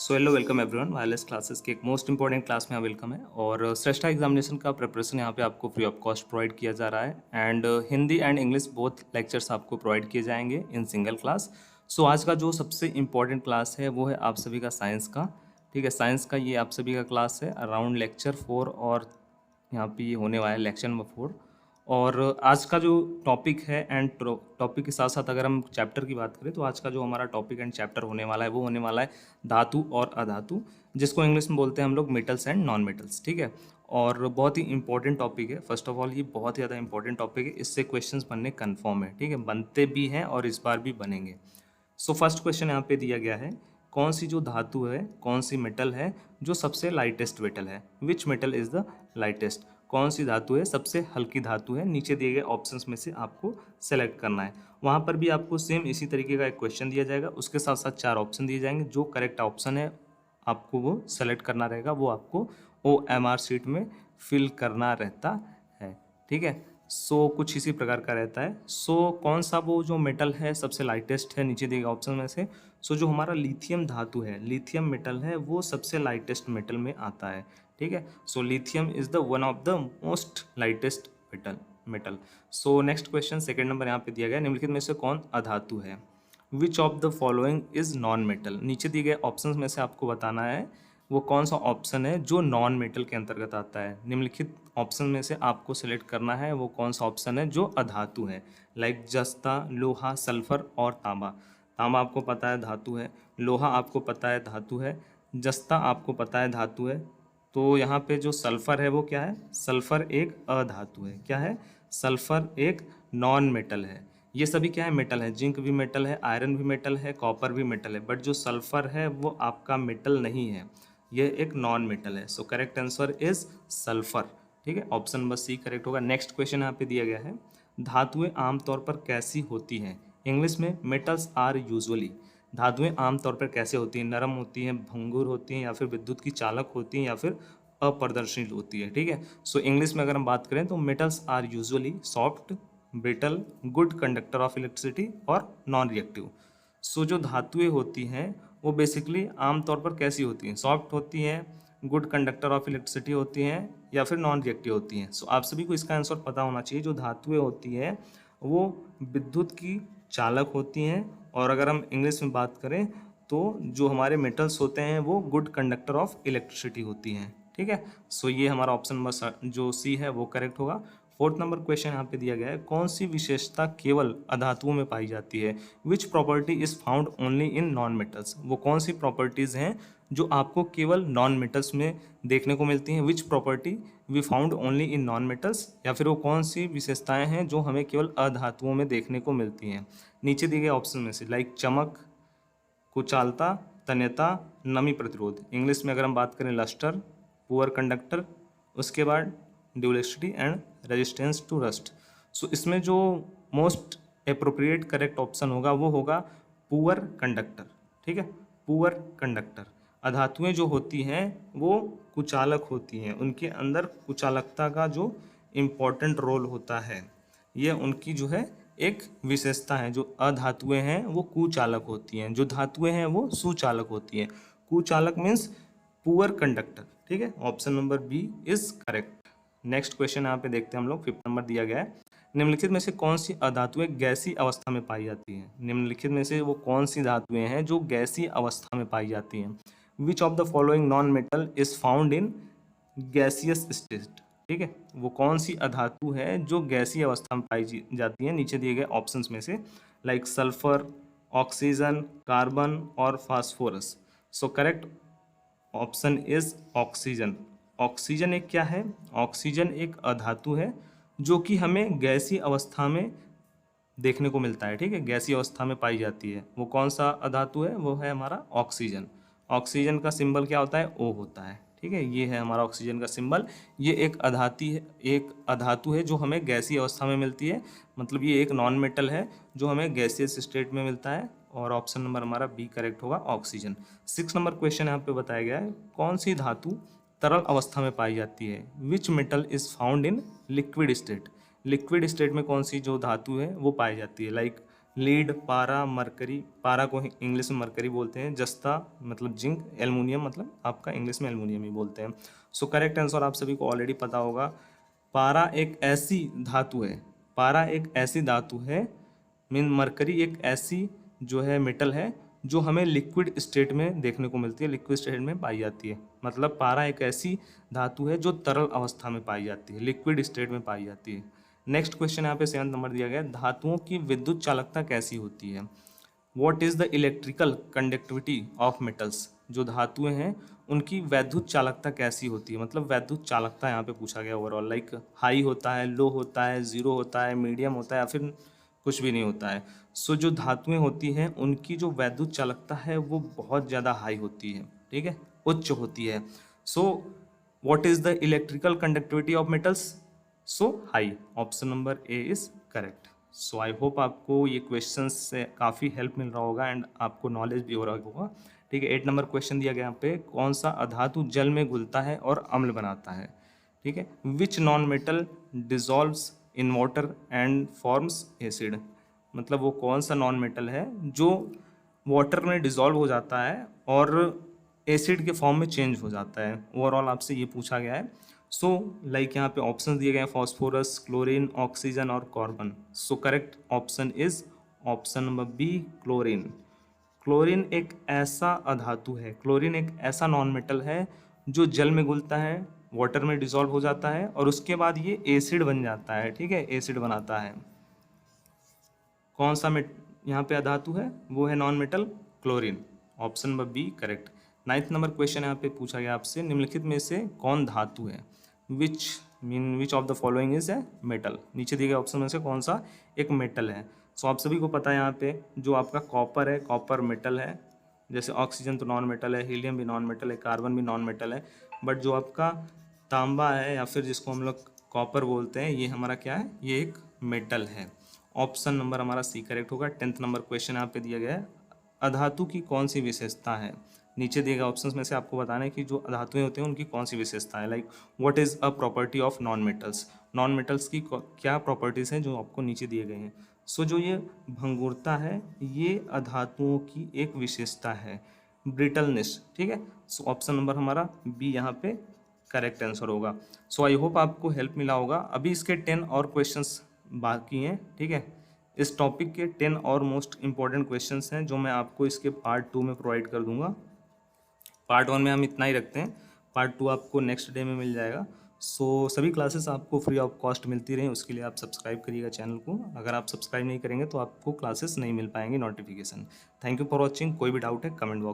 So hello welcome everyone. Wireless classes के एक most important class में वेलकम है। और श्रेष्ठा एग्जामिनेशन का प्रिपरेशन यहाँ पे आपको फ्री ऑफ कॉस्ट प्रोवाइड किया जा रहा है and Hindi and English both lectures आपको प्रोवाइड किए जाएंगे इन सिंगल क्लास। सो आज का जो सबसे इम्पॉर्टेंट क्लास है वो है आप सभी का साइंस का। ठीक है, साइंस का ये आप सभी का क्लास है अराउंड लेक्चर 4 और यहाँ पे ये होने वाला है लेक्चर नंबर 4। और आज का जो टॉपिक है एंड टॉपिक के साथ साथ अगर हम चैप्टर की बात करें तो आज का जो हमारा टॉपिक एंड चैप्टर होने वाला है वो होने वाला है धातु और अधातु, जिसको इंग्लिश में बोलते हैं हम लोग मेटल्स एंड नॉन मेटल्स। ठीक है, और बहुत ही इंपॉर्टेंट टॉपिक है। फर्स्ट ऑफ ऑल ये बहुत ही ज़्यादा इंपॉर्टेंट टॉपिक है, इससे क्वेश्चंस बनने कन्फर्म है। ठीक है, बनते भी हैं और इस बार भी बनेंगे। सो फर्स्ट क्वेश्चन यहाँ पे दिया गया है, कौन सी जो धातु है, कौन सी मेटल है जो सबसे लाइटेस्ट मेटल है। Which metal is the lightest, कौन सी धातु है सबसे हल्की धातु है। नीचे दिए गए ऑप्शंस में से आपको सेलेक्ट करना है। वहाँ पर भी आपको सेम इसी तरीके का एक क्वेश्चन दिया जाएगा, उसके साथ साथ 4 ऑप्शन दिए जाएंगे। जो करेक्ट ऑप्शन है आपको वो सेलेक्ट करना रहेगा, वो आपको OMR शीट में फिल करना रहता है। ठीक है, सो कुछ इसी प्रकार का रहता है। सो कौन सा वो जो मेटल है सबसे लाइटेस्ट है नीचे दिए गए ऑप्शन में से। सो जो हमारा लिथियम धातु है, लिथियम मेटल है, वो सबसे लाइटेस्ट मेटल में आता है। ठीक है, so lithium is the one of the most lightest metal. So next question second number यहाँ पे दिया गया, निम्नलिखित में से कौन अधातु है। Which of the following is non metal. नीचे दिए गए ऑप्शन में से आपको बताना है वो कौन सा ऑप्शन है जो नॉन मेटल के अंतर्गत आता है। निम्नलिखित ऑप्शन में से आपको सिलेक्ट करना है वो कौन सा ऑप्शन है जो अधातु है, लाइक जस्ता, लोहा, सल्फर और तांबा। तांबा आपको पता है धातु है, लोहा आपको पता है धातु है, जस्ता आपको पता है धातु है। तो यहाँ पे जो सल्फर है वो क्या है, सल्फर एक अधातु है। क्या है, सल्फर एक नॉन मेटल है। ये सभी क्या है, मेटल है। जिंक भी मेटल है, आयरन भी मेटल है, कॉपर भी मेटल है, बट जो सल्फर है वो आपका मेटल नहीं है, ये एक नॉन मेटल है। So correct answer is sulphur. ठीक है, ऑप्शन नंबर सी करेक्ट होगा। नेक्स्ट क्वेश्चन यहाँ पे दिया गया है, धातुएं आमतौर पर कैसी होती हैं। इंग्लिश में मेटल्स आर यूजुअली, धातुएं आमतौर पर कैसे होती हैं, नरम होती हैं, भंगुर होती हैं, या फिर विद्युत की चालक होती हैं, या फिर अपारदर्शी होती है। ठीक है, सो इंग्लिश में अगर हम बात करें तो metals are usually soft, brittle, good conductor of electricity और नॉन रिएक्टिव। सो जो धातुएं होती हैं वो बेसिकली आमतौर पर कैसी होती हैं, सॉफ्ट होती हैं, गुड कंडक्टर ऑफ इलेक्ट्रिसिटी होती हैं, या फिर नॉन रिएक्टिव होती हैं। सो आप सभी को इसका आंसर पता होना चाहिए। जो धातुएं होती हैं वो विद्युत की चालक होती हैं, और अगर हम इंग्लिश में बात करें तो जो हमारे मेटल्स होते हैं वो गुड कंडक्टर ऑफ इलेक्ट्रिसिटी होती हैं। ठीक है, सो ये हमारा ऑप्शन नंबर जो सी है वो करेक्ट होगा। फोर्थ नंबर क्वेश्चन यहाँ पे दिया गया है, कौन सी विशेषता केवल अधातुओं में पाई जाती है। Which property is found only in non metals, वो कौन सी प्रॉपर्टीज़ हैं जो आपको केवल नॉन मेटल्स में देखने को मिलती हैं। Which property we found only in non metals, या फिर वो कौन सी विशेषताएं हैं जो हमें केवल अधातुओं में देखने को मिलती हैं। नीचे दिए गए ऑप्शन में से, लाइक चमक, कुचालता, तन्यता, नमी प्रतिरोध। इंग्लिश में अगर हम बात करें लस्टर, पुअर कंडक्टर, उसके बाद ड्यूरेसिटी एंड रेजिस्टेंस टू रस्ट। सो इसमें जो मोस्ट अप्रोप्रिएट करेक्ट ऑप्शन होगा वो होगा पुअर कंडक्टर। ठीक है, पुअर कंडक्टर। अधातुएं जो होती हैं वो कुचालक होती हैं, उनके अंदर कुचालकता का जो इम्पोर्टेंट रोल होता है, ये उनकी जो है एक विशेषता है। जो अधातुएं हैं वो कुचालक होती हैं, जो धातुएं हैं वो सुचालक होती हैं। कुचालक मीन्स पुअर कंडक्टर। ठीक है, option number B is correct. Next question यहाँ पे देखते हैं हम लोग, 5th नंबर दिया गया है, निम्नलिखित में से कौन सी अधातुएं गैसीय अवस्था में पाई जाती हैं। निम्नलिखित में से वो कौन सी धातुएं हैं जो गैसीय अवस्था में पाई जाती हैं। Which of the following non metal is found in gaseous state. ठीक है, वो कौन सी अधातु है जो गैसीय अवस्था में पाई जाती है। नीचे दिए गए ऑप्शंस में से, लाइक सल्फर, ऑक्सीजन, कार्बन और phosphorus. So correct option is oxygen. Oxygen एक क्या है, ऑक्सीजन एक अधातु है जो कि हमें गैसीय अवस्था में देखने को मिलता है। ठीक है, गैसीय अवस्था में पाई जाती है। वो कौन सा अधातु है, वो है हमारा ऑक्सीजन। ऑक्सीजन का सिंबल क्या होता है, O होता है। ठीक है, ये है हमारा ऑक्सीजन का सिंबल। ये एक अधातु है जो हमें गैसीय अवस्था में मिलती है, मतलब ये एक नॉन मेटल है जो हमें गैसियस स्टेट में मिलता है, और ऑप्शन नंबर हमारा बी करेक्ट होगा, ऑक्सीजन। 6 नंबर क्वेश्चन यहाँ पे बताया गया है, कौन सी धातु तरल अवस्था में पाई जाती है। Which metal is found in liquid state. Liquid state में कौन सी जो धातु है वो पाई जाती है, लाइक लीड, पारा, मरकरी, पारा को इंग्लिश में मरकरी बोलते हैं, जस्ता मतलब जिंक, एल्युमिनियम मतलब आपका इंग्लिश में एल्युमिनियम ही बोलते हैं। सो करेक्ट आंसर आप सभी को ऑलरेडी पता होगा, पारा एक ऐसी धातु है, पारा एक ऐसी धातु है, मीन मरकरी एक ऐसी जो है मेटल है जो हमें लिक्विड स्टेट में देखने को मिलती है, लिक्विड स्टेट में पाई जाती है। मतलब पारा एक ऐसी धातु है जो तरल अवस्था में पाई जाती है, लिक्विड स्टेट में पाई जाती है। नेक्स्ट क्वेश्चन यहाँ पे 7 नंबर दिया गया है, धातुओं की विद्युत चालकता कैसी होती है? What is the electrical conductivity of metals? जो धातुएं हैं उनकी वैद्युत चालकता कैसी होती है? मतलब वैद्युत चालकता यहाँ पे पूछा गया ओवरऑल, लाइक हाई होता है, लो होता है, जीरो होता है, मीडियम होता है या फिर कुछ भी नहीं होता है। सो जो धातुएं होती हैं उनकी जो वैद्युत चालकता है वो बहुत ज़्यादा हाई होती है, ठीक है, उच्च होती है। So what is the electrical conductivity of metals? So high, option number A is correct. So I hope आपको ये क्वेश्चन से काफ़ी हेल्प मिल रहा होगा एंड आपको नॉलेज भी हो रहा होगा, ठीक है। 8 नंबर क्वेश्चन दिया गया यहाँ पे, कौन सा अधातु जल में घुलता है और अम्ल बनाता है? ठीक है, which non metal dissolves in water and forms acid? मतलब वो कौन सा नॉन मेटल है जो वाटर में डिजॉल्व हो जाता है और एसिड के फॉर्म में चेंज हो जाता है? ओवरऑल आपसे ये पूछा गया है। सो लाइक यहाँ पे ऑप्शन दिए गए हैं, फॉस्फोरस, क्लोरीन, ऑक्सीजन और carbon. So correct option is option number B, chlorine. Chlorine एक ऐसा अधातु है, क्लोरीन एक ऐसा नॉन मेटल है जो जल में घुलता है, वाटर में डिसॉल्व हो जाता है और उसके बाद ये एसिड बन जाता है, ठीक है, एसिड बनाता है। कौन सा यहाँ पे अधातु है? वो है non metal chlorine, option number B correct. 9th number question यहाँ पे पूछा गया आपसे, निम्नलिखित में से कौन धातु है? Which of the following is a metal? नीचे दिए गए ऑप्शन में से कौन सा एक मेटल है? सो आप सभी को पता है यहाँ पे जो आपका कॉपर है, कॉपर मेटल है। जैसे ऑक्सीजन तो नॉन मेटल है, हीलियम भी नॉन मेटल है, कार्बन भी नॉन मेटल है, बट जो आपका तांबा है या फिर जिसको हम लोग कॉपर बोलते हैं, ये हमारा क्या है? ये एक मेटल है। ऑप्शन नंबर हमारा सी करेक्ट होगा। 10th नंबर क्वेश्चन यहाँ पे दिया गया है, अधातु की कौन सी विशेषता है? नीचे दिए गए ऑप्शंस में से आपको बताना है कि जो धातुएं होती हैं उनकी कौन सी विशेषता है। Like what is a property of non metals? Non metals की क्या प्रॉपर्टीज हैं जो आपको नीचे दिए गए हैं। सो जो ये भंगुरता है ये अधातुओं की एक विशेषता है, ब्रिटलनेस, ठीक है। सो ऑप्शन नंबर हमारा बी यहाँ पे करेक्ट आंसर होगा। सो आई होप आपको हेल्प मिला होगा। अभी इसके 10 और क्वेश्चंस बाकी हैं, ठीक है। इस टॉपिक के 10 और मोस्ट इंपॉर्टेंट क्वेश्चंस हैं जो मैं आपको इसके पार्ट 2 में प्रोवाइड कर दूंगा। पार्ट 1 में हम इतना ही रखते हैं, पार्ट 2 आपको नेक्स्ट डे में मिल जाएगा। सो सभी क्लासेस आपको फ्री ऑफ कॉस्ट मिलती रहें, उसके लिए आप सब्सक्राइब करिएगा चैनल को। अगर आप सब्सक्राइब नहीं करेंगे तो आपको क्लासेस नहीं मिल पाएंगे notification. Thank you for watching. कोई भी डाउट है कमेंट बॉक्स